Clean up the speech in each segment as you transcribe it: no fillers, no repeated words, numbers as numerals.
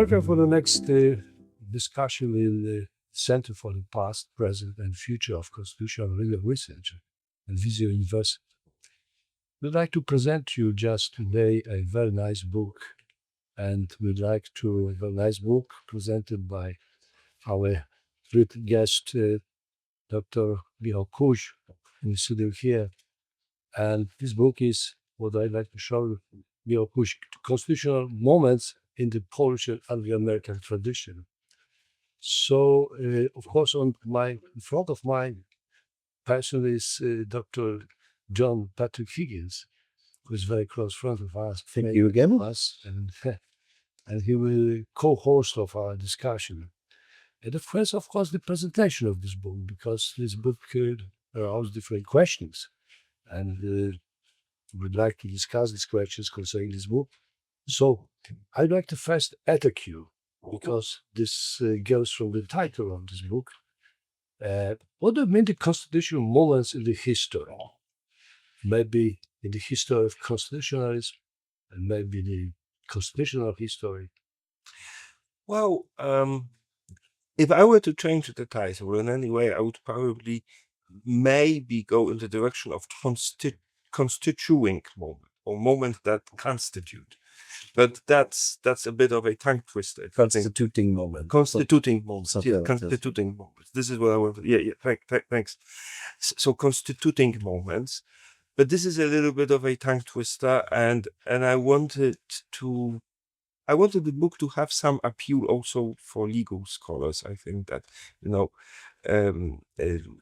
Welcome for the next discussion in the Center for the Past, Present and Future of Constitutional Legal Research at Visio University. We'd like to present to you just today a very nice book, and we'd like to have a nice book presented by our great guest, Dr. Michał Kuś, who is sitting here. And this book is what I'd like to show you, Michał Kuś, Constitutional Moments in the Polish and Anglo-American tradition. So, of course, in front of my person is Dr. John Patrick Higgins, who is a very close friend of ours. Thank you again. And he will co-host of our discussion. And of course, the presentation of this book, because this book arouses different questions. And we'd like to discuss these questions concerning this book. So I'd like to first attack you, because this goes from the title of this book. What are the constitutional moments in the history? Maybe in the history of constitutionalism, and maybe the constitutional history. Well, if I were to change the title in any way, I would probably maybe go in the direction of constituting moment, or moment that constitute. But that's a bit of a tongue twister. Constituting moment. Constituting moments. Yeah, constituting moments. This is what I want. Yeah. Thanks. So constituting moments, but this is a little bit of a tongue twister, and I wanted the book to have some appeal also for legal scholars. I think that,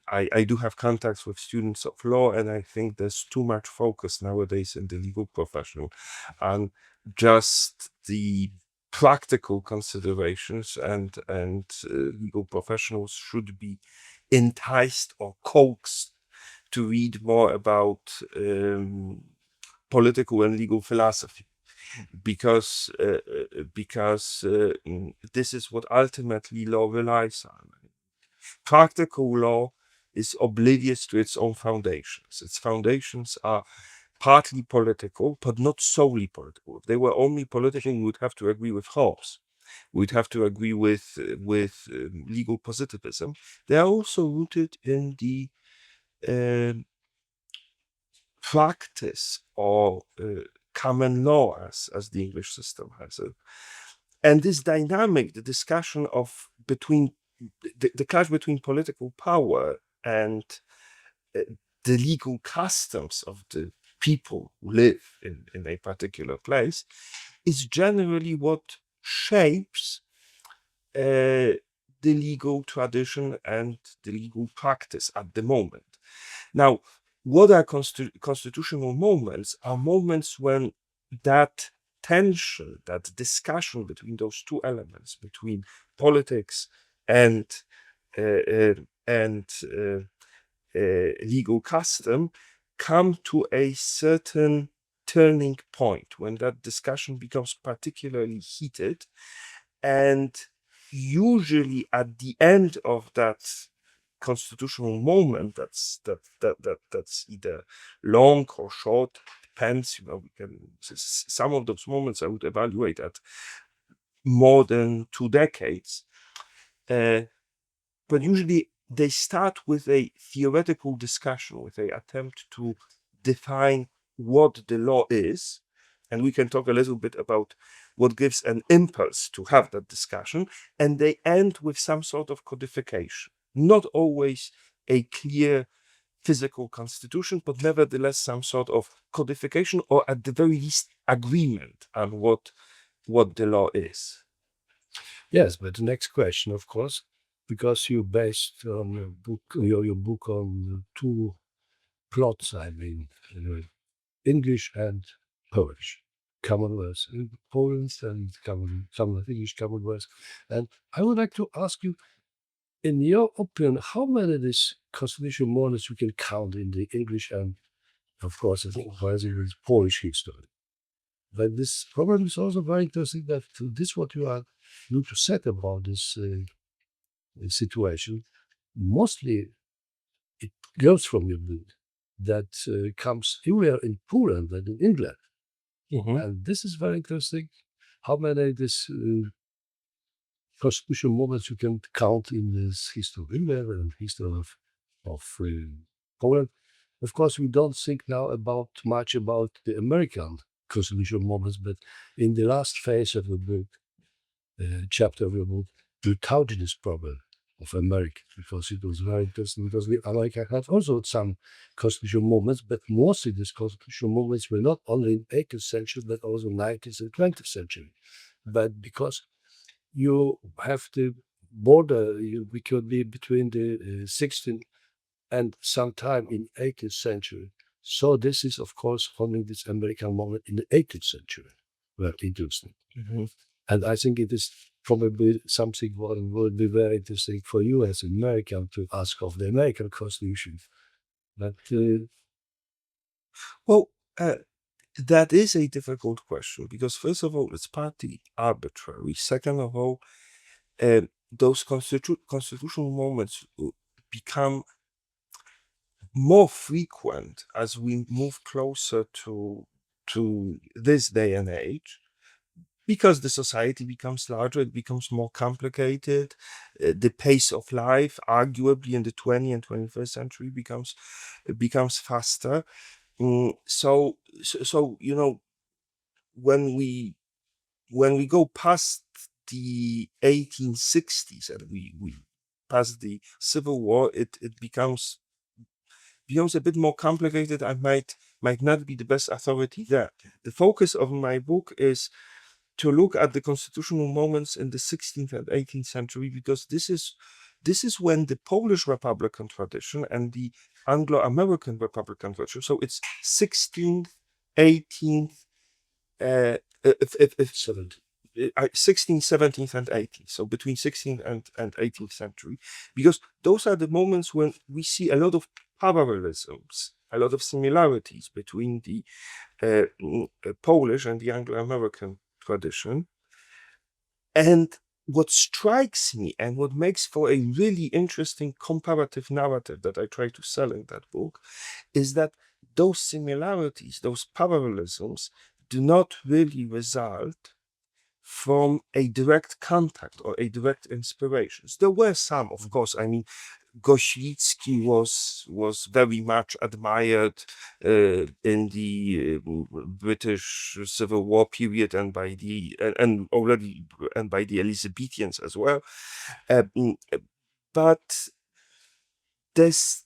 I do have contacts with students of law, and I think there's too much focus nowadays in the legal profession on just the practical considerations, and legal professionals should be enticed or coaxed to read more about political and legal philosophy. Because this is what ultimately law relies on. Practical law is oblivious to its own foundations. Its foundations are partly political, but not solely political. If they were only political, we would have to agree with Hobbes. We'd have to agree with legal positivism. They are also rooted in the practice or common law, as the English system has it. And this dynamic, the discussion of the clash between political power and the legal customs of the people who live in a particular place, is generally what shapes the legal tradition and the legal practice at the moment. Now, what are constitutional moments? Are moments when that tension, that discussion between those two elements, between politics and legal custom, come to a certain turning point, when that discussion becomes particularly heated, and usually at the end of that constitutional moment, that's either long or short, depends. Some of those moments I would evaluate at more than 2 decades, but usually they start with a theoretical discussion, with an attempt to define what the law is, and we can talk a little bit about what gives an impulse to have that discussion, and they end with some sort of codification. Not always a clear physical constitution, but nevertheless some sort of codification, or at the very least agreement on what the law is. Yes, but the next question, of course, because you based on your book on 2 plots, English and Polish Commonwealth in Poland, and English Commonwealth. And I would like to ask you, in your opinion, how many of these constitutional moments we can count in the English and, of course, in the Polish history? But this problem is also very interesting, that this what you are going to say about this situation. Mostly it goes from your book that comes earlier in Poland than in England. Mm-hmm. And this is very interesting. How many this constitutional moments you can count in this history of England and history of Poland. Of course, we don't think now much about the American constitutional moments, but in the last phase of the book, chapter of the book, we touched this problem of America because it was very interesting. Because America had also some constitutional moments, but mostly these constitutional moments were not only in 18th century but also 19th and 20th century. But because you have the border, we could be between the 16th and sometime in 18th century. So this is, of course, only this American moment in the 18th century were interesting. And I think it is probably something what would be very interesting for you as an American to ask of the American Constitution. But Well, that is a difficult question because, first of all, it's partly arbitrary. Second of all, those constitutional moments become more frequent as we move closer to this day and age, because the society becomes larger, it becomes more complicated. The pace of life, arguably in the 20th and 21st century, becomes faster. So you know, when we go past the 1860s and we past the Civil War, it becomes a bit more complicated. I might not be the best authority there. The focus of my book is to look at the constitutional moments in the 16th and 18th century, because this is when the Polish Republican tradition and the Anglo-American Republican tradition, so it's 16th, 18th, 16th, 17th, and 18th, so between 16th and 18th century, because those are the moments when we see a lot of parallelisms, a lot of similarities between the Polish and the Anglo-American tradition. And what strikes me and what makes for a really interesting comparative narrative that I try to sell in that book is that those similarities, those parallelisms, do not really result from a direct contact or a direct inspiration. There were some, of course. I mean, Goślicki was very much admired in the British Civil War period and by the Elizabethans as well. But this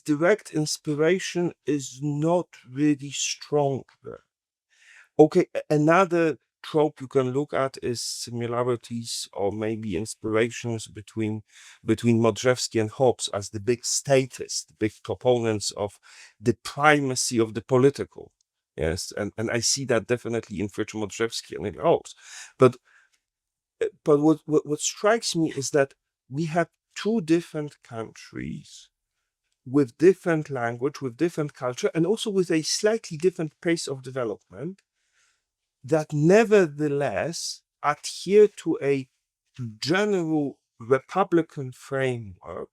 direct inspiration is not really strong there. Okay, another trope you can look at is similarities or maybe inspirations between Modrzewski and Hobbes as the big statists, the big proponents of the primacy of the political. Yes, and I see that definitely in Friedrich Modrzewski and in Hobbes. But what strikes me is that we have two different countries with different language, with different culture, and also with a slightly different pace of development, that nevertheless adhere to a general Republican framework,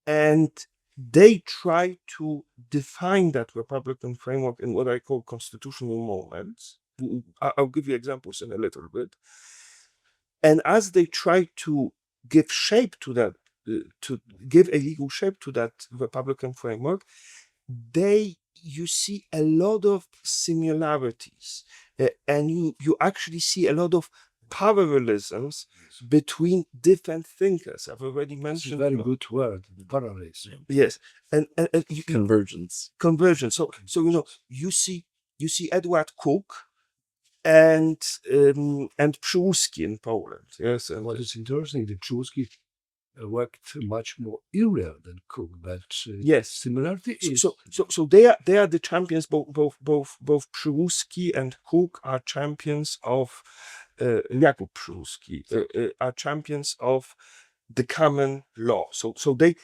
and they try to define that Republican framework in what I call constitutional moments. I'll give you examples in a little bit. And as they try to give shape to that, to give a legal shape to that Republican framework, you see a lot of similarities, and you actually see a lot of parallelisms between different thinkers. I've already mentioned. It's a very good word, parallelism. Yes, and Convergence. So you see Edward Cook and Przyłóżki in Poland. Yes, and what is interesting, the Przyłóżki worked much more earlier than Cook, but yes, similarity is so they are the champions. Both Przyłóżki and Cook are champions of Jakub Przyłóżki are champions of the common law. So they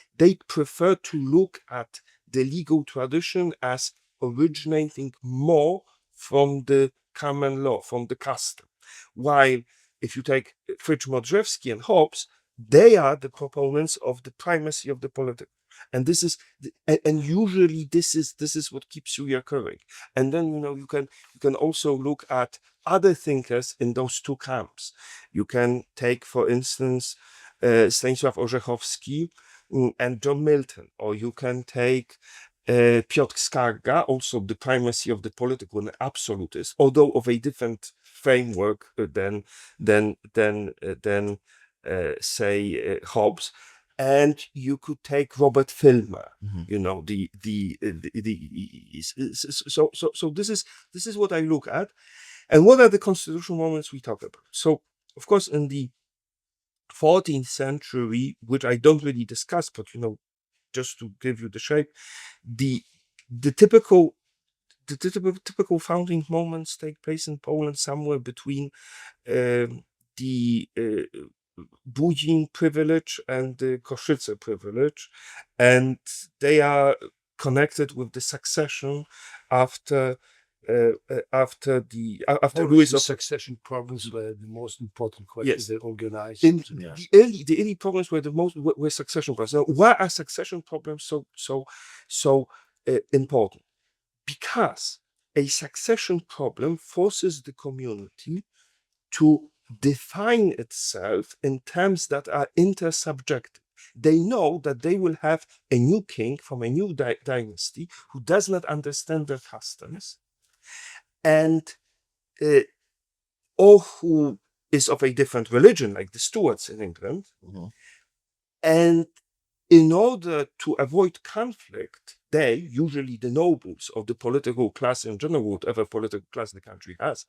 prefer to look at the legal tradition as originating more from the common law, from the custom. While if you take Friedrich Modrzewski and Hobbes, they are the proponents of the primacy of the political, and usually this is what keeps you recurring. And then you can also look at other thinkers in those two camps. You can take, for instance, Stanisław Orzechowski and John Milton, or you can take Piotr Skarga, also the primacy of the political and absolutist, although of a different framework than say Hobbes. And you could take Robert Filmer, you know, so this is what I look at. And what are the constitutional moments we talk about? So, of course, in the 14th century, which I don't really discuss, but you know, just to give you the shape, the typical founding moments take place in Poland somewhere between the Budzin privilege and the Koszyce privilege, and they are connected with the succession after Louis The of succession problems were the most important question. Yes. They organized. the early problems were were succession problems. Now, why are succession problems so important? Because a succession problem forces the community to define itself in terms that are intersubjective. They know that they will have a new king from a new dynasty who does not understand their customs, and or who is of a different religion, like the Stuarts in England. And in order to avoid conflict, they, usually the nobles or the political class in general, whatever political class the country has,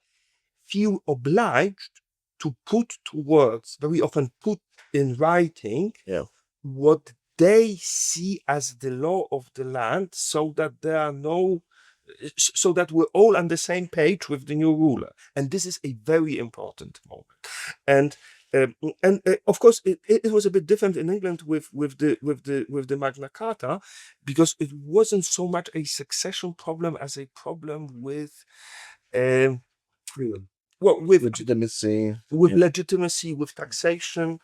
feel obliged to put to words, very often put in writing, what they see as the law of the land, so that there are so that we're all on the same page with the new ruler. And this is a very important moment. And of course, it was a bit different in England with the Magna Carta, because it wasn't so much a succession problem as a problem with Freedom. well, with legitimacy, legitimacy, with taxation,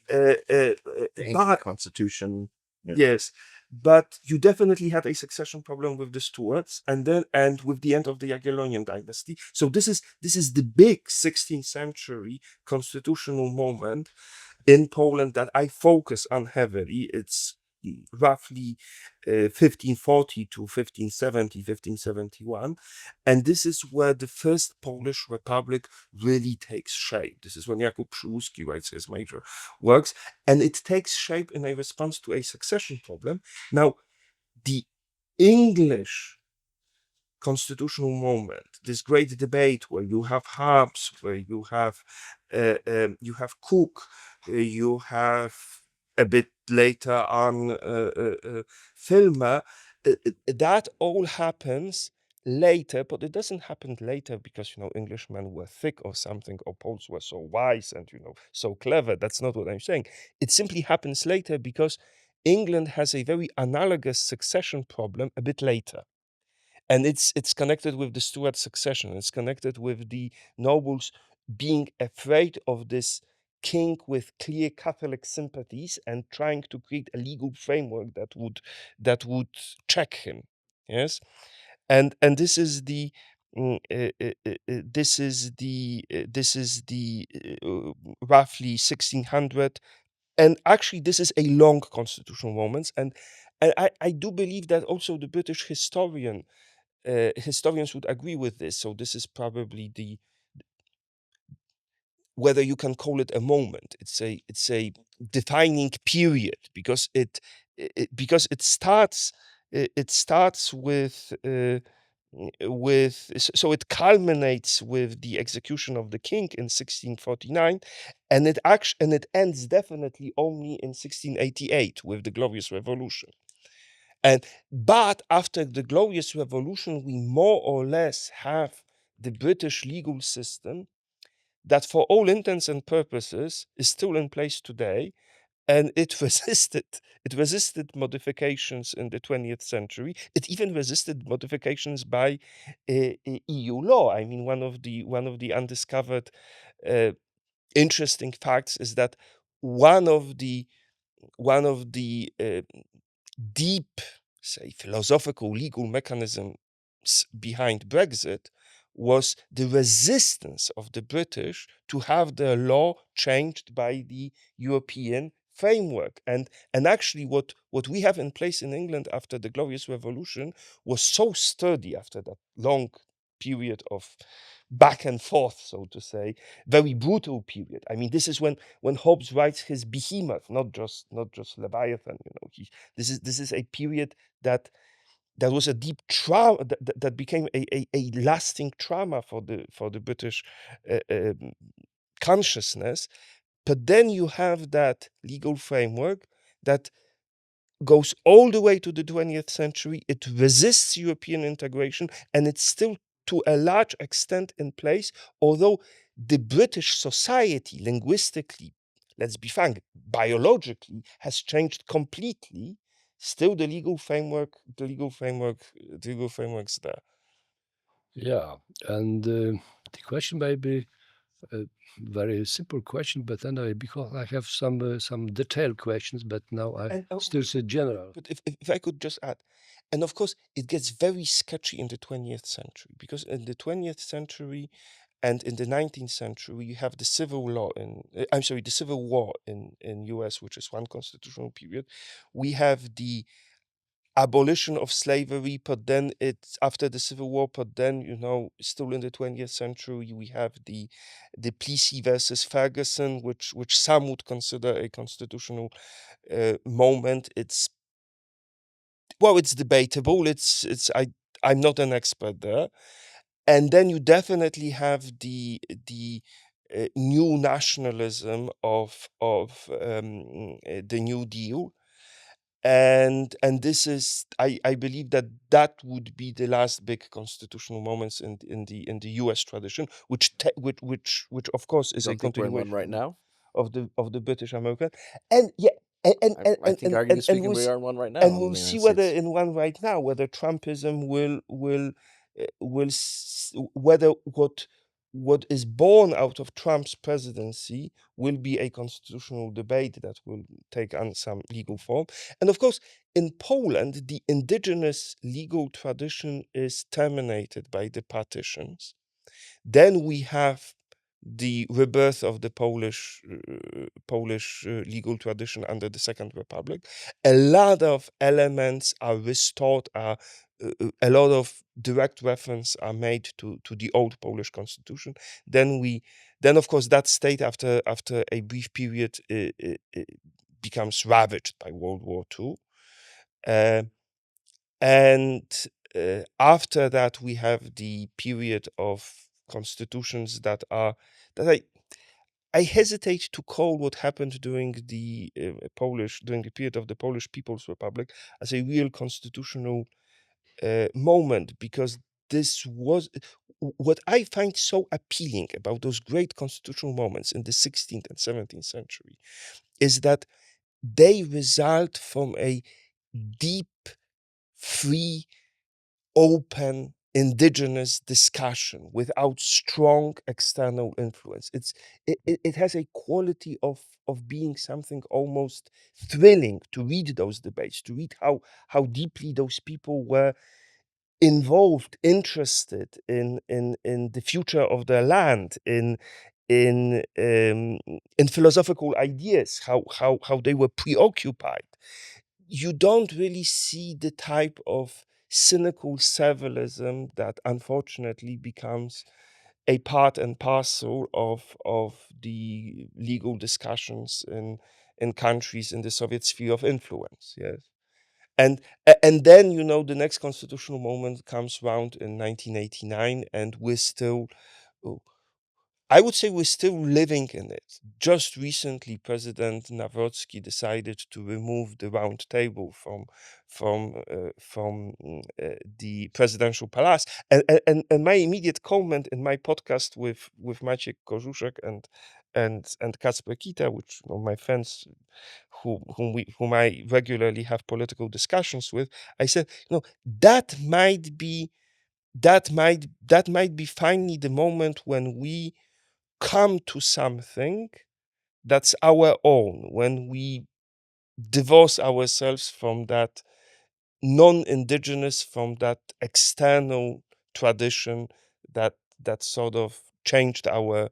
the constitution. Yes, but you definitely had a succession problem with the Stuarts, and with the end of the Jagiellonian dynasty. So this is the big 16th century constitutional moment in Poland that I focus on heavily. It's roughly 1540 to 1570, 1571. And this is where the first Polish Republic really takes shape. This is when Jakub Przyłódzki writes his major works, and it takes shape in a response to a succession problem. Now, the English constitutional moment, this great debate where you have Hobbes, where you have Cook, you have a bit later on Filmer, that all happens later, but it doesn't happen later because, you know, Englishmen were thick or something, or Poles were so wise and, you know, so clever. That's not what I'm saying. It simply happens later because England has a very analogous succession problem a bit later. And it's connected with the Stuart succession. It's connected with the nobles being afraid of this king with clear Catholic sympathies and trying to create a legal framework that would check him. Yes, and this is the roughly 1600, and actually this is a long constitutional moment, and I do believe that also the British historians would agree with this. So this is probably whether you can call it a moment. It's a defining period because it starts so it culminates with the execution of the king in 1649, and it ends definitely only in 1688 with the Glorious Revolution. But after the Glorious Revolution, we more or less have the British legal system that, for all intents and purposes, is still in place today, and it resisted modifications in the 20th century. It even resisted modifications by EU law. I mean, one of the undiscovered interesting facts is that one of the deep, say, philosophical legal mechanisms behind Brexit was the resistance of the British to have their law changed by the European framework. And actually what we have in place in England after the Glorious Revolution was so sturdy after that long period of back and forth, so to say, very brutal period. I mean, this is when Hobbes writes his Behemoth, not just Leviathan. This is a period that was a deep trauma that became a lasting trauma for the British consciousness. But then you have that legal framework that goes all the way to the 20th century. It resists European integration, and it's still to a large extent in place, although the British society linguistically, let's be frank, biologically has changed completely. Still the legal framework's there. Yeah, and the question may be a very simple question, but then because I have some detailed questions, but now I still say general. But if I could just add, and of course it gets very sketchy in the 20th century, because in the 20th century and in the 19th century you have the civil war in US, which is one constitutional period. We have the abolition of slavery, but then it's after the Civil War, but then still in the 20th century we have the Plessy versus Ferguson, which some would consider a constitutional moment. It's debatable. I'm not an expert there. And then you definitely have the new nationalism of the New Deal. And this is, I believe that would be the last big constitutional moments in the US tradition, which of course is a Don't think we're in one continuation right now. of the British American. And yeah, I think, arguably speaking, we are in one right now. and in we'll the see United whether States. in one right now, whether Trumpism whether what is born out of Trump's presidency will be a constitutional debate that will take on some legal form. And of course, in Poland, the indigenous legal tradition is terminated by the partitions. Then we have the rebirth of the Polish legal tradition under the Second Republic. A lot of elements are restored. A lot of direct reference are made to the old Polish constitution. Then of course that state after a brief period becomes ravaged by World War II. And after that, we have the period of constitutions that I hesitate to call what happened during the period of the Polish People's Republic as a real constitutional moment, because this was what I find so appealing about those great constitutional moments in the 16th and 17th century is that they result from a deep, free, open, indigenous discussion without strong external influence. It has a quality of being something almost thrilling to read those debates, to read how deeply those people were involved, interested in the future of their land, in philosophical ideas, how they were preoccupied. You don't really see the type of cynical servilism that unfortunately becomes a part and parcel of the legal discussions in countries in the Soviet sphere of influence. Yes. And then the next constitutional moment comes round in 1989, and we're still, oh, I would say we're still living in it. Just recently, President Nawrocki decided to remove the round table from the presidential palace. And my immediate comment in my podcast with Maciek Korzuszek and Kacper Kita, which my friends whom I regularly have political discussions with, I said, that might be finally the moment when we come to something that's our own, when we divorce ourselves from that non-indigenous, from that external tradition that that sort of changed our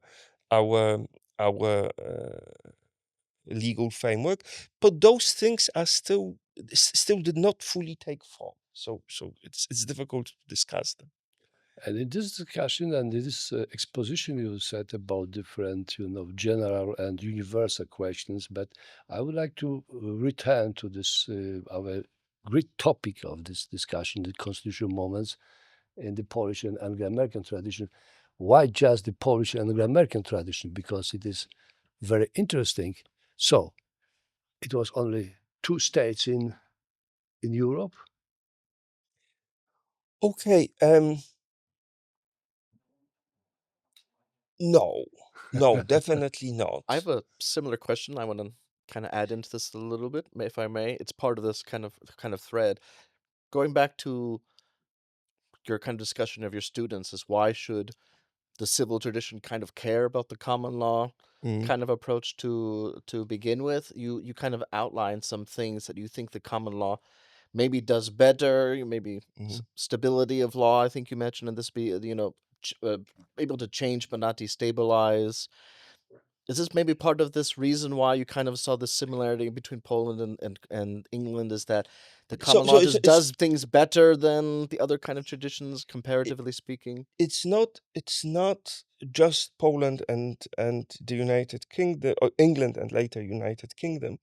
legal framework, but those things are still did not fully take form. So it's difficult to discuss them. And in this discussion and in this exposition, you said about different, general and universal questions. But I would like to return to this our great topic of this discussion, the constitutional moments in the Polish and Anglo-American tradition. Why just the Polish and Anglo-American tradition? Because it is very interesting. So it was only 2 states in Europe. Okay. No, definitely not. I have a similar question. I want to kind of add into this a little bit, if I may. It's part of this kind of thread. Going back to your kind of discussion of your students is why should the civil tradition kind of care about the common law kind of approach to begin with? You kind of outline some things that you think the common law maybe does better, maybe stability of law. I think you mentioned in this, able to change but not destabilize. Is this maybe part of this reason why you kind of saw the similarity between Poland and England, is that the common law just does things better than the other kind of traditions, comparatively speaking? It's not just Poland and the United Kingdom, or England and later United Kingdom.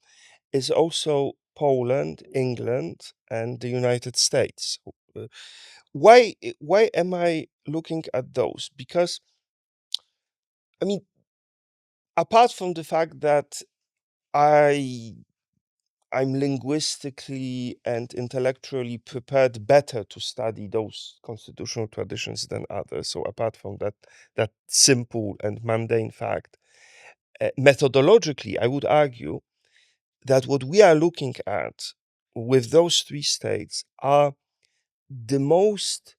It's also Poland, England, and the United States. Why am I looking at those? Because, I mean, apart from the fact that I'm linguistically and intellectually prepared better to study those constitutional traditions than others. So apart from that simple and mundane fact, methodologically, I would argue that what we are looking at with those 3 states are the most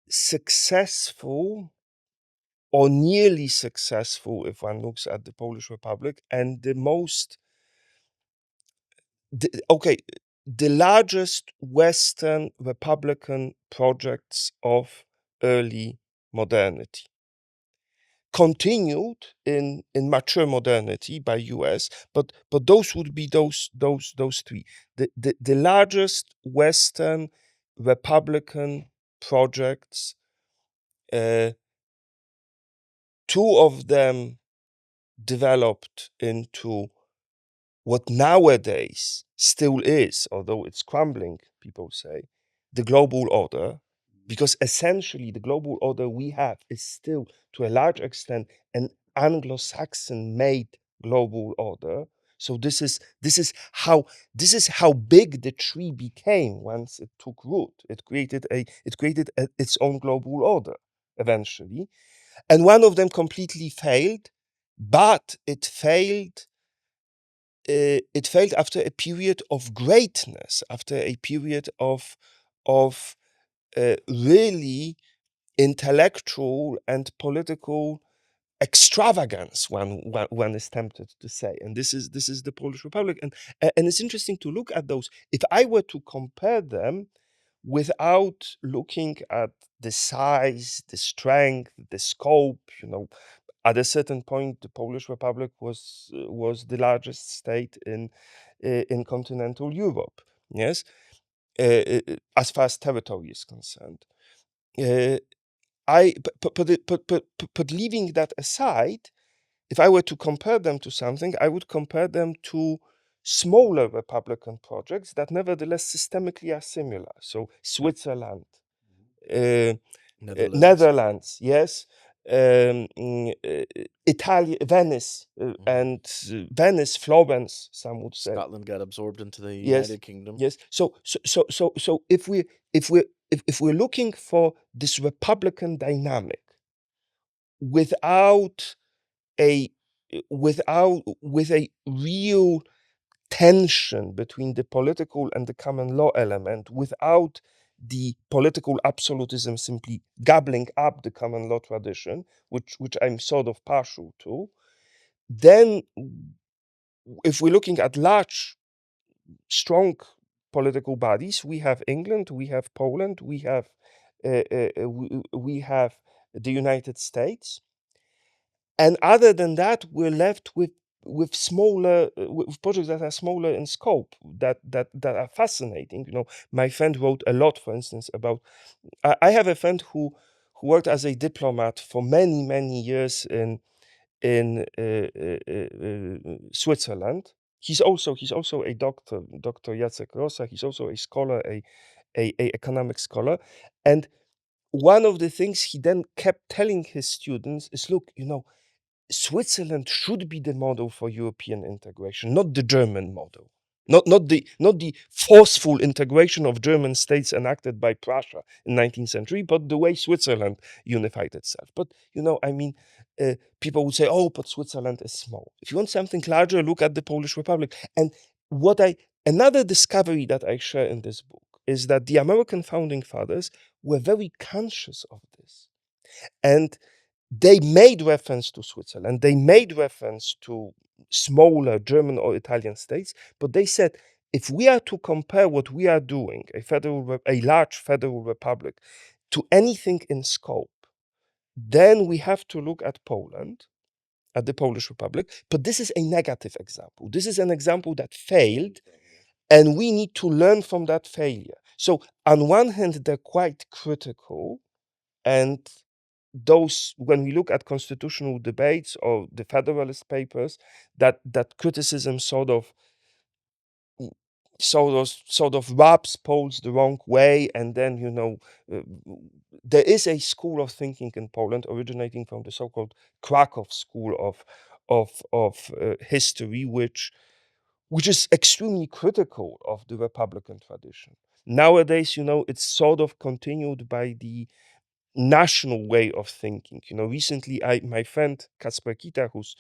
successful or nearly successful, if one looks at the Polish Republic, and the most the largest Western Republican projects of early modernity. Continued in mature modernity by US, but those would be those 3. The largest Western Republican projects, 2 of them developed into what nowadays still is, although it's crumbling, people say, the global order, because essentially the global order we have is still, to a large extent, an Anglo-Saxon made global order. So this is how big the tree became once it took root. It created its own global order eventually, and one of them completely failed, but it failed after a period of greatness, after a period of really intellectual and political extravagance, one is tempted to say. And this is the Polish Republic. And it's interesting to look at those. If I were to compare them without looking at the size, the strength, the scope, at a certain point, the Polish Republic was the largest state in continental Europe. Yes, as far as territory is concerned. But leaving that aside, if I were to compare them to something, I would compare them to smaller Republican projects that nevertheless systemically are similar. So Switzerland, Netherlands, yes, Italy, Venice, and Venice, Florence, some would say. Scotland got absorbed into the United Kingdom. Yes. So if we're looking for this Republican dynamic with a real tension between the political and the common law element, without the political absolutism simply gobbling up the common law tradition, which I'm sort of partial to, then if we're looking at large, strong political bodies, we have England, we have Poland, we have the United States. And other than that, we're left with smaller with projects that are smaller in scope, that are fascinating. My friend wrote a lot, for instance, about. I have a friend who worked as a diplomat for many years in Switzerland. He's also a doctor, Dr. Jacek Rosa. He's also a scholar, a economic scholar, and one of the things he then kept telling his students is, look, Switzerland should be the model for European integration, not the German model. Not the forceful integration of German states enacted by Prussia in 19th century, but the way Switzerland unified itself. But people would say, "Oh, but Switzerland is small." If you want something larger, look at the Polish Republic. And another discovery that I share in this book is that the American founding fathers were very conscious of this, and they made reference to Switzerland, they made reference to smaller German or Italian states, but they said, if we are to compare what we are doing, a large federal republic, to anything in scope, then we have to look at Poland, at the Polish Republic. But this is a negative example. This is an example that failed, and we need to learn from that failure. So on one hand, they're quite critical, and when we look at constitutional debates or the Federalist Papers, that criticism sort of rubs Poles the wrong way, and then there is a school of thinking in Poland originating from the so-called Krakow school of history, which is extremely critical of the Republican tradition. Nowadays, it's sort of continued by the national way of thinking. Recently, my friend Kacper Kita, who's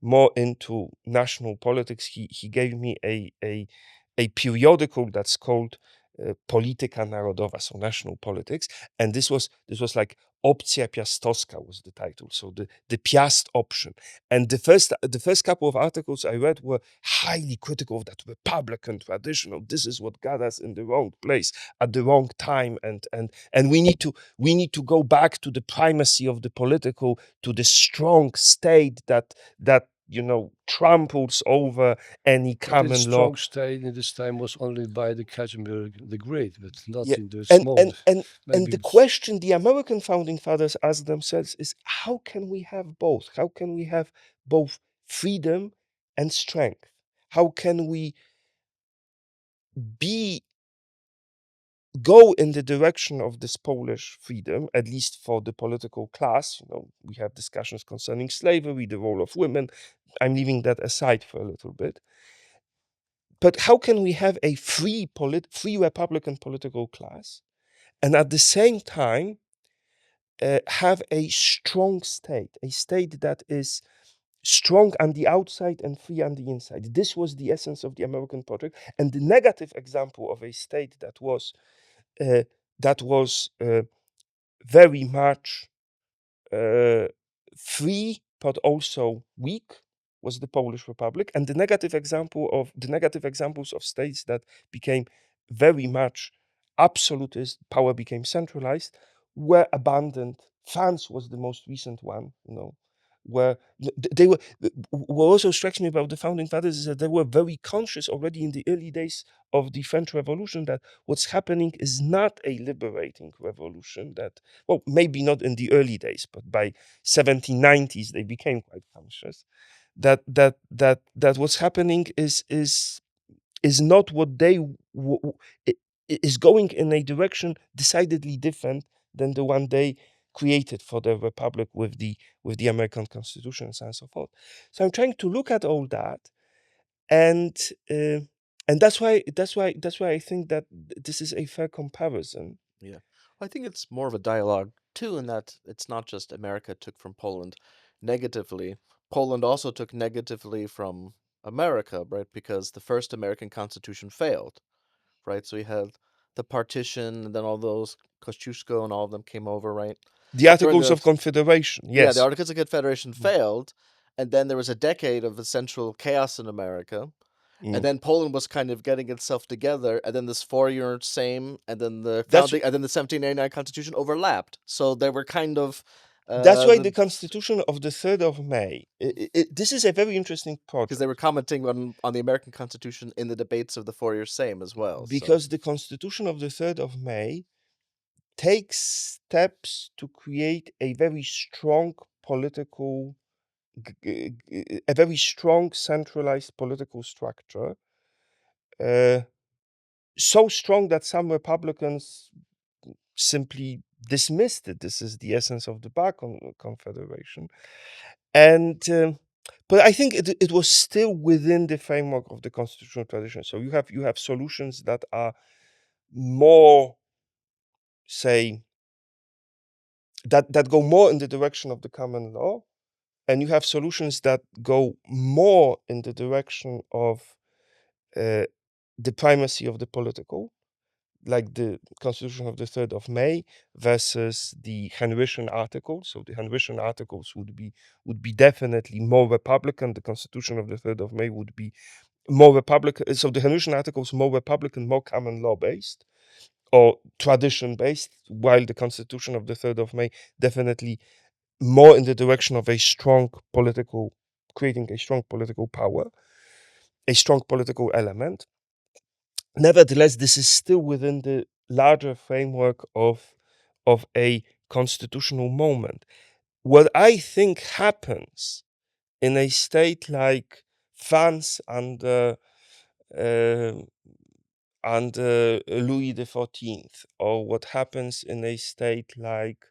more into national politics, he gave me a periodical that's called Polityka Narodowa, so national politics, and this was like Opcja Piastowska was the title, so the Piast option. And the first couple of articles I read were highly critical of that Republican tradition. This is what got us in the wrong place at the wrong time, and we need to go back to the primacy of the political, to the strong state that tramples over any But common its law. strong state in this time was only by the Casimir the Great, but not Yeah, in the and small. and Maybe the question the American founding fathers asked themselves is, how can we have both? How can we have both freedom and strength? How can we go in the direction of this Polish freedom, at least for the political class? We have discussions concerning slavery, the role of women. I'm leaving that aside for a little bit. But how can we have a free Republican political class, and at the same time have a strong state, a state that is strong on the outside and free on the inside? This was the essence of the American project. And the negative example of a state that was very much free but also weak was the Polish Republic. And the negative examples of states that became very much absolutist, power became centralized, were abandoned. France was the most recent one, where they were. What also strikes me about the founding fathers is that they were very conscious already in the early days of the French Revolution that what's happening is not a liberating revolution. That, well, maybe not in the early days, but by 1790s they became quite conscious that what's happening is not what they is going in a direction decidedly different than the one they created for the republic with the American Constitution and so on and so forth. So I'm trying to look at all that, and that's why I think that this is a fair comparison. Yeah. I think it's more of a dialogue too, in that it's not just America took from Poland negatively. Poland also took negatively from America, right? Because the first American Constitution failed, right? So we had the partition, and then all those Kosciuszko and all of them came over, right? The Articles of Confederation, Yeah, yes. the Articles of Confederation failed, and then there was a decade of essential chaos in America. and then Poland was kind of getting itself together, and then this 4-year Sejm, and then the That's- founding, and then the 1789 Constitution overlapped. So they were kind of. That's why the Constitution of the 3rd of May. This is a very interesting project. Because they were commenting on the American Constitution in the debates of the 4-year Sejm as well. Because the Constitution of the 3rd of May takes steps to create a very strong political, a very strong centralized political structure, so strong that some Republicans simply dismissed it. This is the essence of the Bar Confederation. And but I think it was still within the framework of the constitutional tradition. So you have solutions that are more, say, that go more in the direction of the common law, and you have solutions that go more in the direction of the primacy of the political, like the Constitution of the 3rd of May versus the Henrician Articles. So the Henrician Articles would be definitely more Republican. The Constitution of the 3rd of May would be more Republican. So the Henrician Articles more Republican, more common law based or tradition based, while the Constitution of the 3rd of May definitely more in the direction of a strong political, creating a strong political power, a strong political element. Nevertheless, this is still within the larger framework of a constitutional moment. What I think happens in a state like France under Louis XIV, or what happens in a state like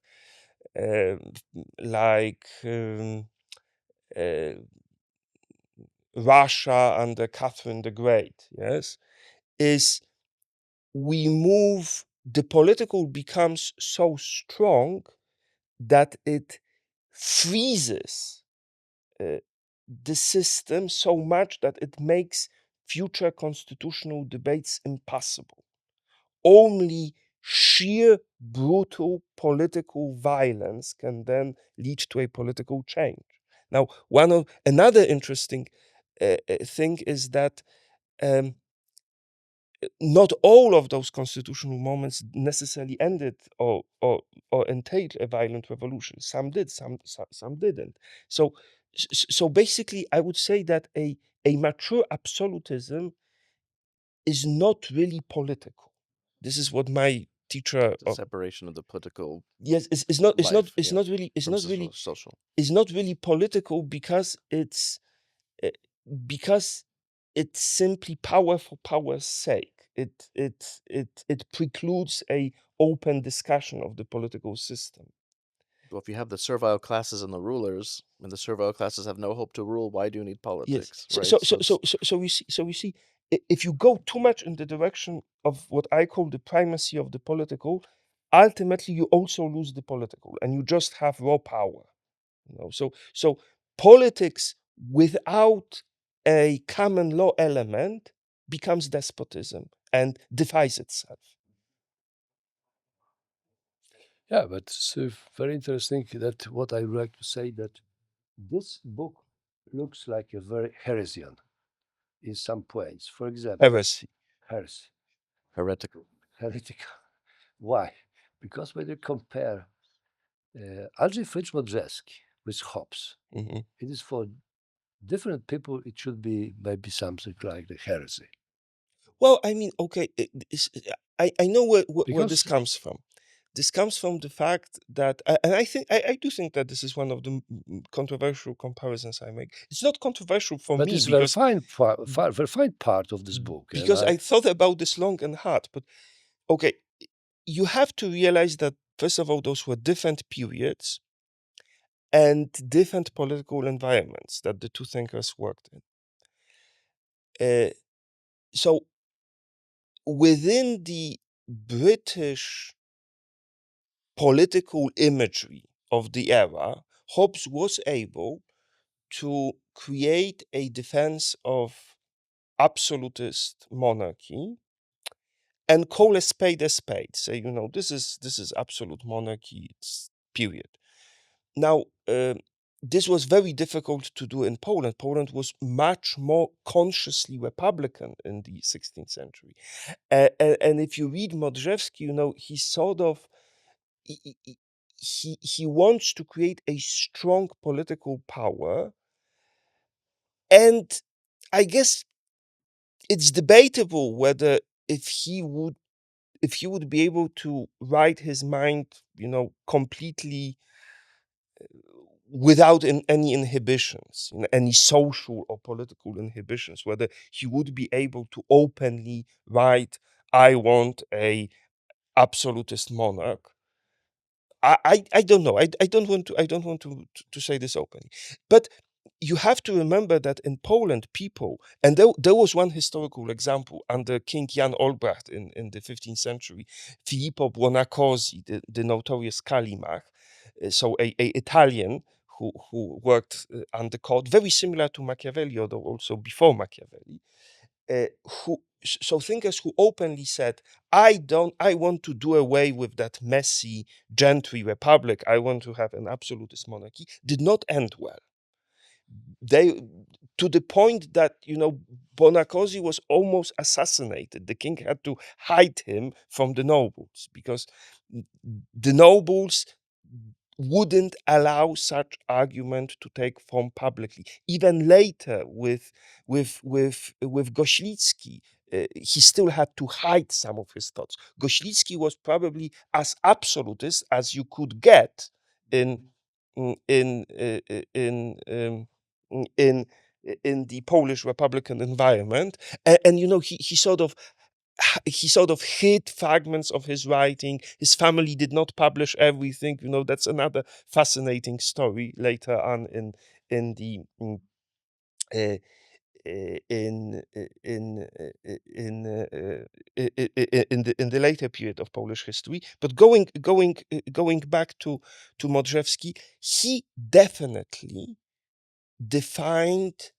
Russia under Catherine the Great, yes, is the political becomes so strong that it freezes the system so much that it makes future constitutional debates impossible. Only sheer brutal political violence can then lead to a political change. Now, another interesting thing is that not all of those constitutional moments necessarily ended or entailed a violent revolution. Some did, some didn't. So basically, I would say that a mature absolutism is not really political. This is what my teacher The separation of the political. Yes, it's not really social. It's not really political because it's simply power for power's sake. It precludes a open discussion of the political system. Well, if you have the servile classes and the rulers, and the servile classes have no hope to rule, why do you need politics? Yes. Right? So we see if you go too much in the direction of what I call the primacy of the political, ultimately you also lose the political, and you just have raw power. So politics without a common law element becomes despotism and defies itself. Yeah, but it's very interesting that what I would like to say that this book looks like a very heresian in some points. For example, Heresy. Heretical. Why? Because when you compare Alfred Modrzewski with Hobbes, Mhm. it is for different people, it should be maybe something like the heresy. Well, I mean, okay, I know where this Because- comes from. This comes from the fact that, and I do think that this is one of the controversial comparisons I make. It's not controversial for But me it's very because very fine part of this book. and because I thought about this long and hard. But okay, you have to realize that first of all, those were different periods and different political environments that the two thinkers worked in. So within the British political imagery of the era, Hobbes was able to create a defense of absolutist monarchy and call a spade a spade. Say, this is absolute monarchy. It's period. Now, this was very difficult to do in Poland. Poland was much more consciously Republican in the 16th century. And if you read Modrzewski, you know, he sort of, he wants to create a strong political power. And I guess it's debatable whether if he would be able to write his mind, you know, completely without any inhibitions, you know, any social or political inhibitions, whether he would be able to openly write, "I want a absolutist monarch." I don't know. I don't want to say this openly, but you have to remember that in Poland, people, and there was one historical example under King Jan Olbracht in the 15th century, Filippo Buonaccorsi, the notorious Kalimach, so a Italian who worked under court, very similar to Machiavelli, although also before Machiavelli, so thinkers who openly said, I want to do away with that messy gentry republic, I want to have an absolutist monarchy, did not end well. They, to the point that, you know, Bonaccorsi was almost assassinated. The king had to hide him from the nobles because the nobles wouldn't allow such argument to take form publicly. Even later with Goślicki, he still had to hide some of his thoughts. Goślicki was probably as absolutist as you could get in in in in the Polish Republican environment, and you know, he sort of hid fragments of his writing. His family did not publish everything. You know, that's another fascinating story later on in the uh, in the later period of Polish history. But going back to Modrzewski, he definitely defined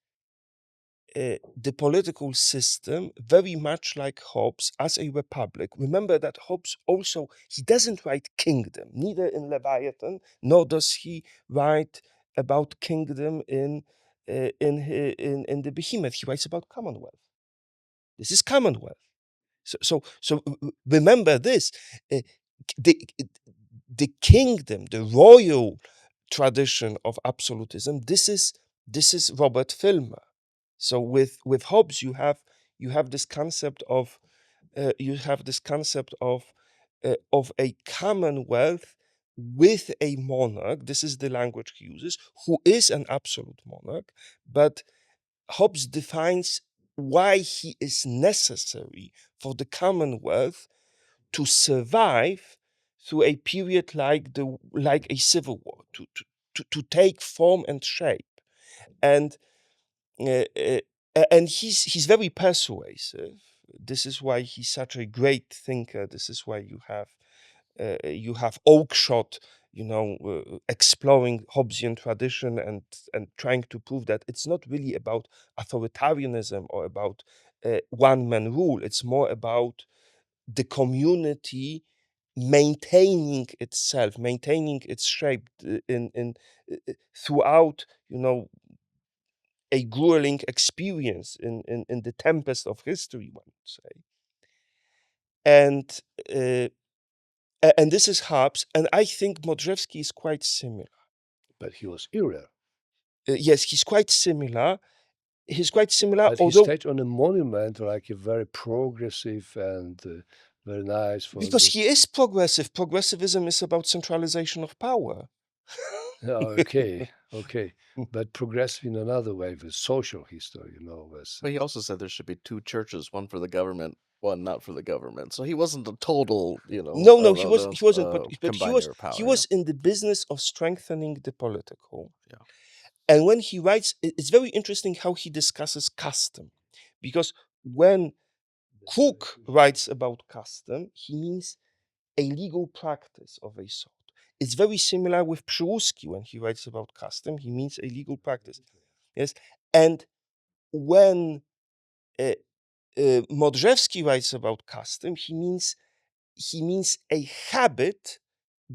the political system very much like Hobbes as a republic. Remember that Hobbes also, he doesn't write kingdom, neither in Leviathan, nor does he write about kingdom in the Behemoth. He writes about commonwealth. This is commonwealth. So remember this: uh, the the kingdom, the royal tradition of absolutism. This is Robert Filmer. So with Hobbes, you have this concept of of a commonwealth with a monarch. This is the language he uses, who is an absolute monarch. But Hobbes defines why he is necessary for the commonwealth to survive through a period like a civil war, to take form and shape. And uh, uh, and he's very persuasive. This is why he's such a great thinker. This is why you have Oakeshott, you know, exploring Hobbesian tradition and trying to prove that it's not really about authoritarianism or about one man rule. It's more about the community maintaining itself, maintaining its shape in throughout, you know, a grueling experience in the tempest of history, one would say. And and this is Hobbes, and I think Modrzewski is quite similar. But he was era. Yes, he's quite similar. He's quite similar, But he although stayed on a monument like a very progressive and very nice for because the. he is progressive. Progressivism is about centralization of power. Okay, okay. But progressive in another way with social history, you know, was But he also said there should be two churches, one for the government, one not for the government. So he wasn't a total, you know, No, he wasn't. But combiner of he power. was in the business of strengthening the political. Yeah. And when he writes, it's very interesting how he discusses custom, because when Cook writes about custom, he means a legal practice of a sort. It's very similar with Przyłóżki when he writes about custom, he means a legal practice. Yes, and when Modrzewski writes about custom, he means a habit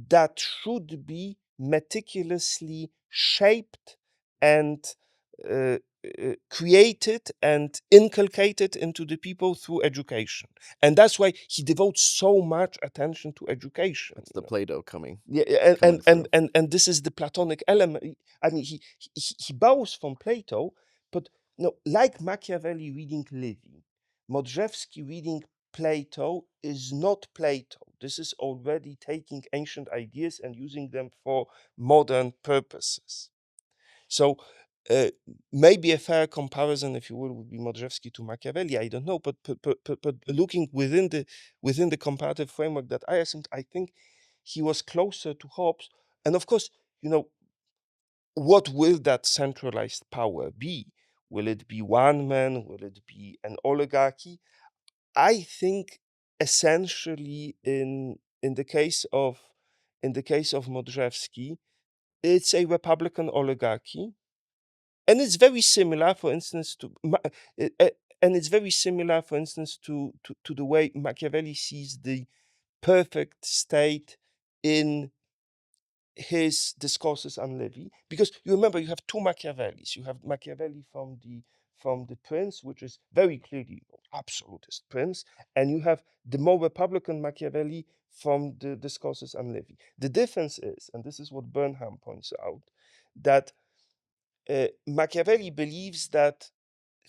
that should be meticulously shaped and created and inculcated into the people through education. And that's why he devotes so much attention to education. That's the Plato coming. Yeah, coming through. and this is the Platonic element. I mean, he borrows from Plato, but like Machiavelli reading Livy, Modrzewski reading Plato is not Plato. This is already taking ancient ideas and using them for modern purposes. So maybe a fair comparison, if you will, would be Modrzewski to Machiavelli. I don't know, but looking within the comparative framework that I assumed, I think he was closer to Hobbes. And of course, what will that centralized power be? Will it be one man? Will it be an oligarchy? I think essentially in the case of Modrzewski, it's a Republican oligarchy. And it's very similar, for instance, to the way Machiavelli sees the perfect state in his discourses on Livy. Because you remember, you have two Machiavellis. You have Machiavelli from the Prince, which is very clearly absolutist Prince, and you have the more Republican Machiavelli from the discourses on Livy. The difference is, and this is what Burnham points out, that Machiavelli believes that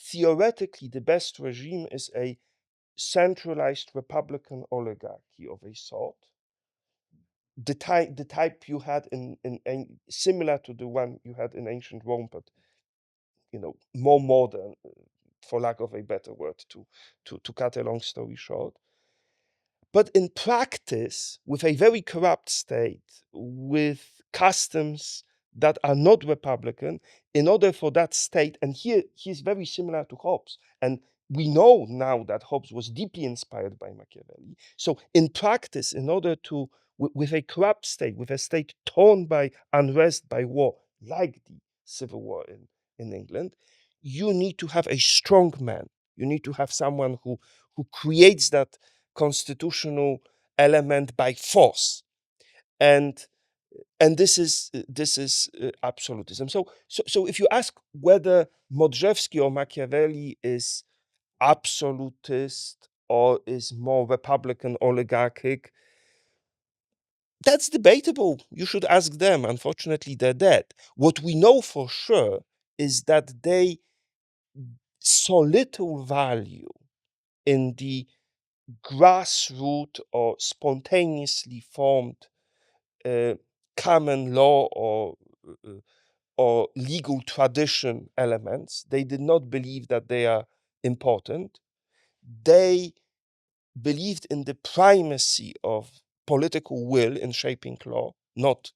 theoretically the best regime is a centralized Republican oligarchy of a sort, the type you had in similar to the one you had in ancient Rome, but more modern, for lack of a better word, to cut a long story short. But in practice, with a very corrupt state, with customs that are not Republican, in order for that state, and here he's very similar to Hobbes, and we know now that Hobbes was deeply inspired by Machiavelli. So in practice, in order to, with a corrupt state, with a state torn by unrest, by war, like the Civil War in England, you need to have a strong man. You need to have someone who creates that constitutional element by force, and this is absolutism. So if you ask whether Modrzewski or Machiavelli is absolutist or is more Republican oligarchic, that's debatable. You should ask them. Unfortunately, they're dead. What we know for sure is that they saw little value in the grassroots or spontaneously formed common law or legal tradition elements. They did not believe that they are important. They believed in the primacy of political will in shaping law, not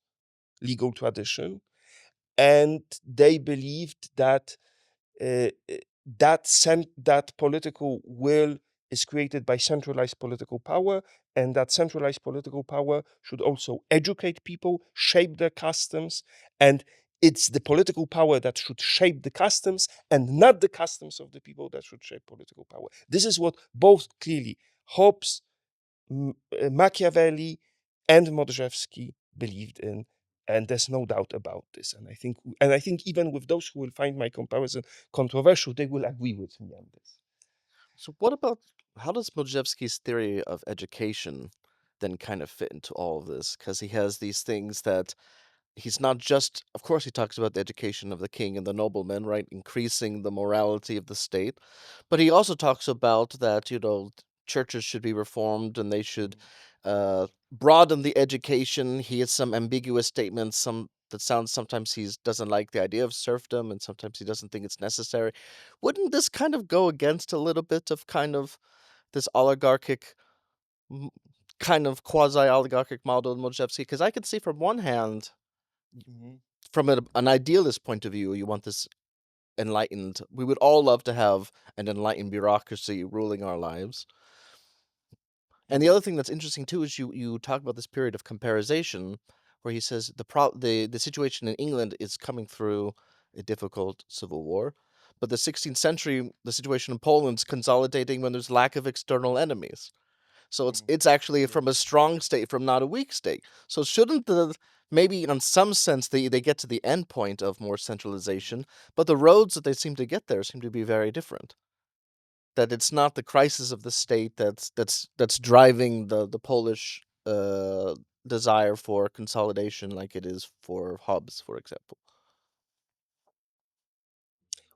legal tradition. And they believed that that political will is created by centralized political power, and that centralized political power should also educate people, shape their customs, and it's the political power that should shape the customs and not the customs of the people that should shape political power. This is what both clearly Hobbes, Machiavelli, and Modrzewski believed in, and there's no doubt about this. And I think even with those who will find my comparison controversial, they will agree with me on this. So what about, how does Modrzewski's theory of education then kind of fit into all of this? Because he has these things that he's not just, of course, he talks about the education of the king and the noblemen, right? Increasing the morality of the state. But he also talks about that, churches should be reformed and they should broaden the education. He has some ambiguous statements, that sounds, sometimes he doesn't like the idea of serfdom and sometimes he doesn't think it's necessary. Wouldn't this kind of go against a little bit of kind of this oligarchic, kind of quasi-oligarchic model in Modrzewski? Because I could see from one hand, from an idealist point of view, you want this enlightened. We would all love to have an enlightened bureaucracy ruling our lives. And the other thing that's interesting too is you talk about this period of comparisation, where he says the situation in England is coming through a difficult civil war, but the 16th century, the situation in Poland's consolidating when there's lack of external enemies. So it's actually from a strong state, from not a weak state. So shouldn't the maybe on some sense they get to the end point of more centralization, but the roads that they seem to get there seem to be very different. That it's not the crisis of the state that's driving the Polish desire for consolidation like it is for Hobbes, for example.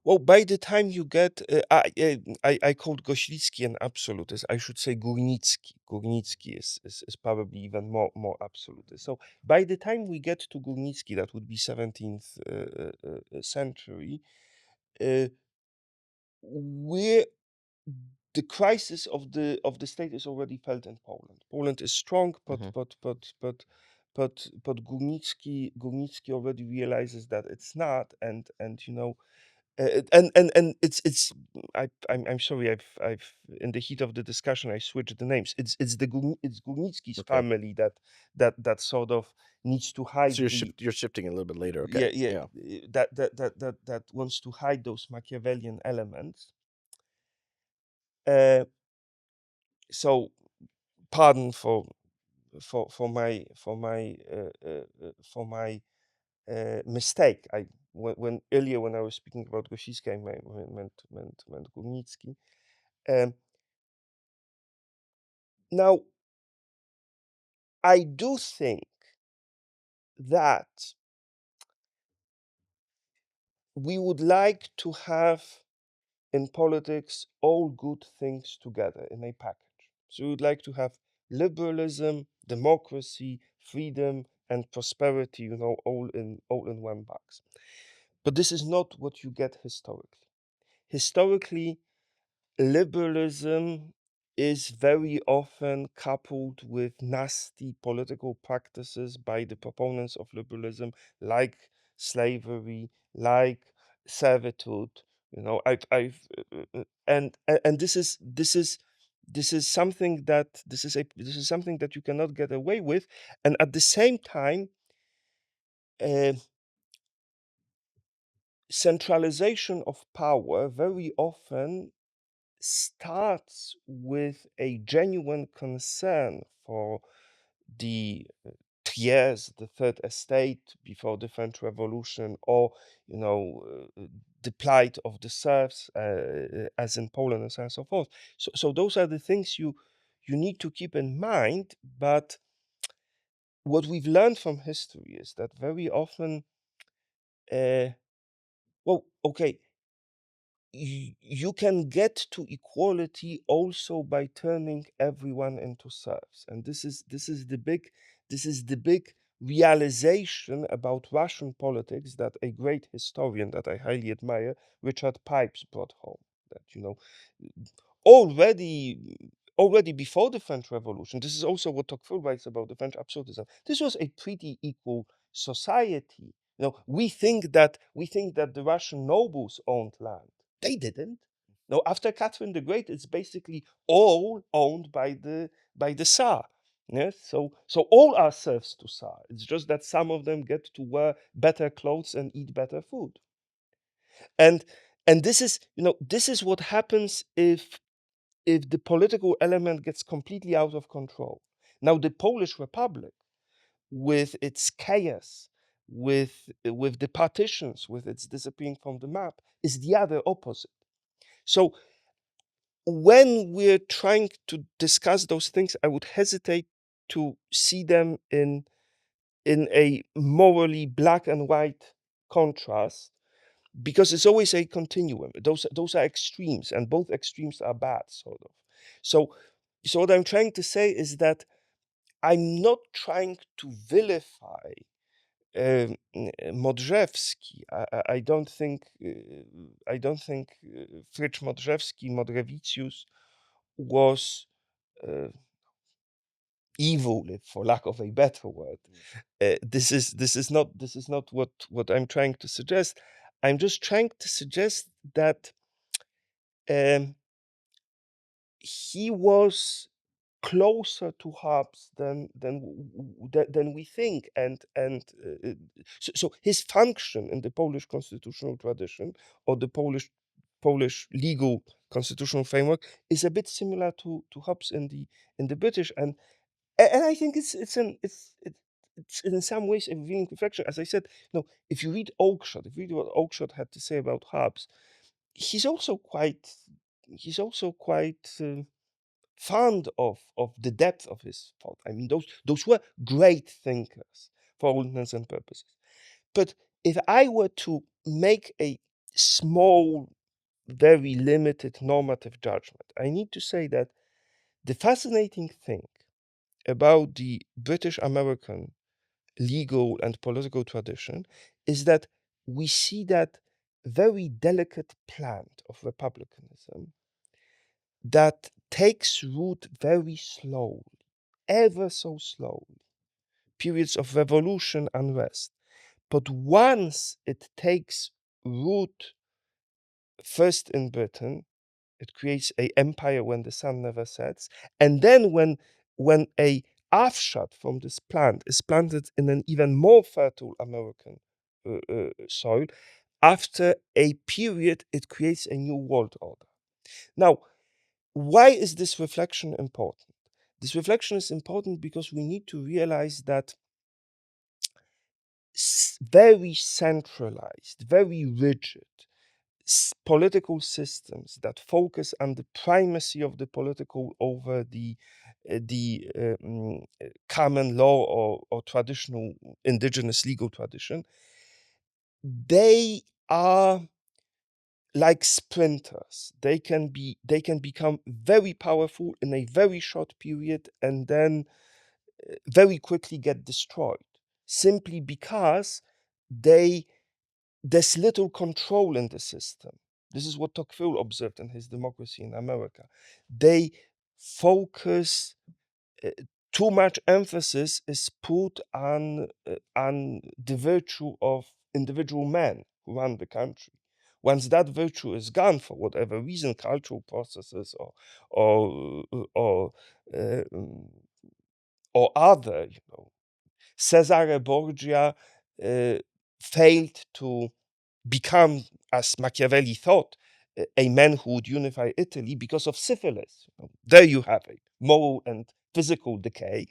Well, by the time you get, I called Goślicki an absolutist. I should say Górnicki. Górnicki is probably even more absolutist. So by the time we get to Górnicki, that would be 17th century, we're the crisis of the state is already felt in Poland. Poland is strong, Mhm. but Górnicki already realizes that it's not, and and it's I'm sorry, I've in the heat of the discussion I switched the names. It's Górnicki's Okay. family that sort of needs to hide So the you're shifting a little bit later. Okay. yeah Yeah. that wants to hide those Machiavellian elements. Uh, so pardon for my mistake. When earlier when I was speaking about Goślicki, I meant Górnicki. Now I do think that we would like to have in politics all good things together in a package. So we would like to have liberalism, democracy, freedom, and prosperity, all in one box. But this is not what you get historically. Historically, liberalism is very often coupled with nasty political practices by the proponents of liberalism, like slavery, like servitude. And this is something that this is something that you cannot get away with, and at the same time, uh, centralization of power very often starts with a genuine concern for the Triers, the Third Estate before the French Revolution, or the plight of the serfs, as in Poland, and so on and so forth. So those are the things you need to keep in mind. But what we've learned from history is that very often, well, okay, you can get to equality also by turning everyone into serfs, and this is the big realization about Russian politics that a great historian that I highly admire, Richard Pipes, brought home. That already already before the French Revolution, this is also what Tocqueville writes about the French absolutism. This was a pretty equal society. We think that the Russian nobles owned land. They didn't. No, after Catherine the Great, it's basically all owned by the Tsar. Yes, so all are serfs to Tsar. It's just that some of them get to wear better clothes and eat better food. And this is what happens if the political element gets completely out of control. Now the Polish Republic, with its chaos, with the partitions, with its disappearing from the map, is the other opposite. So when we're trying to discuss those things, I would hesitate to see them in a morally black and white contrast, because it's always a continuum. Those are extremes, and both extremes are bad, sort of. So what I'm trying to say is that I'm not trying to vilify Modrzewski. I don't think Frycz Modrzewski, Modrewicius, was uh, evil, for lack of a better word. This is not what I'm trying to suggest. I'm just trying to suggest that um, he was closer to Hobbes than we think, so his function in the Polish constitutional tradition, or the Polish legal constitutional framework, is a bit similar to Hobbes in the British, and I think it's in some ways a revealing reflection. As I said, if you read Oakeshott, if you read what Oakeshott had to say about Hobbes, he's also quite fond of the depth of his thought. I mean, those were great thinkers for all intents and purposes. But if I were to make a small, very limited normative judgment, I need to say that the fascinating thing about the British American legal and political tradition is that we see that very delicate plant of republicanism that takes root very slowly, ever so slowly, periods of revolution, unrest. But once it takes root, first in Britain, it creates an empire when the sun never sets, and then when a offshoot from this plant is planted in an even more fertile American soil, after a period, it creates a new world order. Now, why is this reflection important? This reflection is important because we need to realize that very centralized, very rigid political systems that focus on the primacy of the political over the common law or traditional indigenous legal tradition, they are like sprinters. They can become very powerful in a very short period and then very quickly get destroyed, simply because there's little control in the system. This is what Tocqueville observed in his Democracy in America. They focus, too much emphasis is put on the virtue of individual men who run the country. Once that virtue is gone, for whatever reason, cultural processes or uh, um, other, Cesare Borgia failed to become, as Machiavelli thought, a man who would unify Italy because of syphilis. There you have it, moral and physical decay.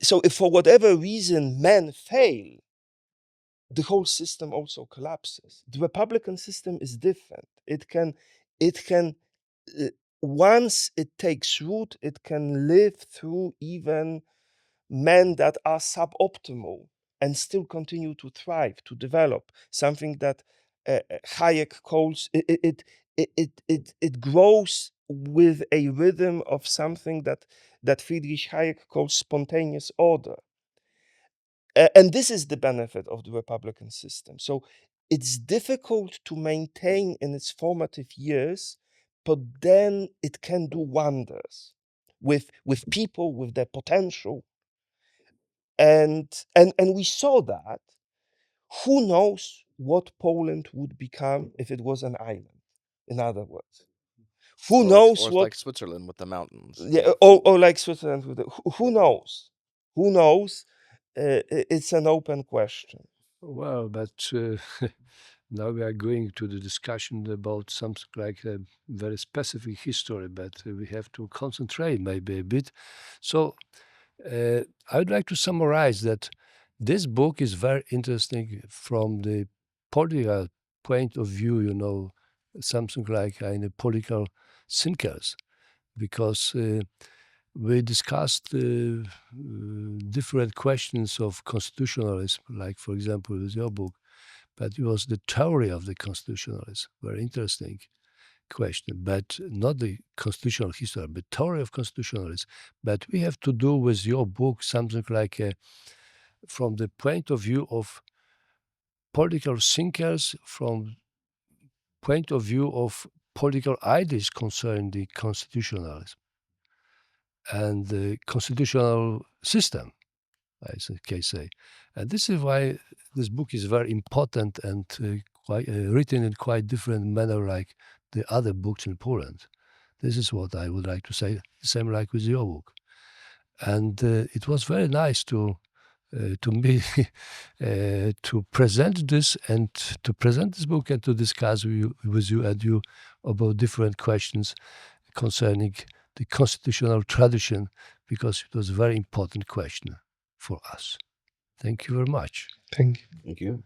So if for whatever reason men fail, the whole system also collapses. The Republican system is different. It can, uh, once it takes root, it can live through even men that are suboptimal and still continue to thrive, to develop something that Hayek calls it grows with a rhythm of something that Friedrich Hayek calls spontaneous order. And this is the benefit of the Republican system. So it's difficult to maintain in its formative years, but then it can do wonders with people, with their potential. And we saw that. Who knows what Poland would become if it was an island? In other words, who knows or what? like Switzerland with the mountains. Yeah, or like Switzerland. Who knows? Who knows? It's an open question. Well, but now we are going to the discussion about something like a very specific history, but we have to concentrate maybe a bit. So I would like to summarize that this book is very interesting from the political point of view, something like in a political thinkers, because we discussed different questions of constitutionalism, like, for example, with your book, but it was the theory of the constitutionalism, very interesting question, but not the constitutional history, but theory of constitutionalism. But we have to do with your book something like from the point of view of political thinkers, from point of view of political ideas concerning the constitutionalism and the constitutional system, I can say. And this is why this book is very important and quite written in quite different manner like the other books in Poland. This is what I would like to say, same like with your book. And it was very nice to me to present this book and to discuss with you and you about different questions concerning the constitutional tradition, because it was a very important question for us. Thank you very much. Thank you. Thank you.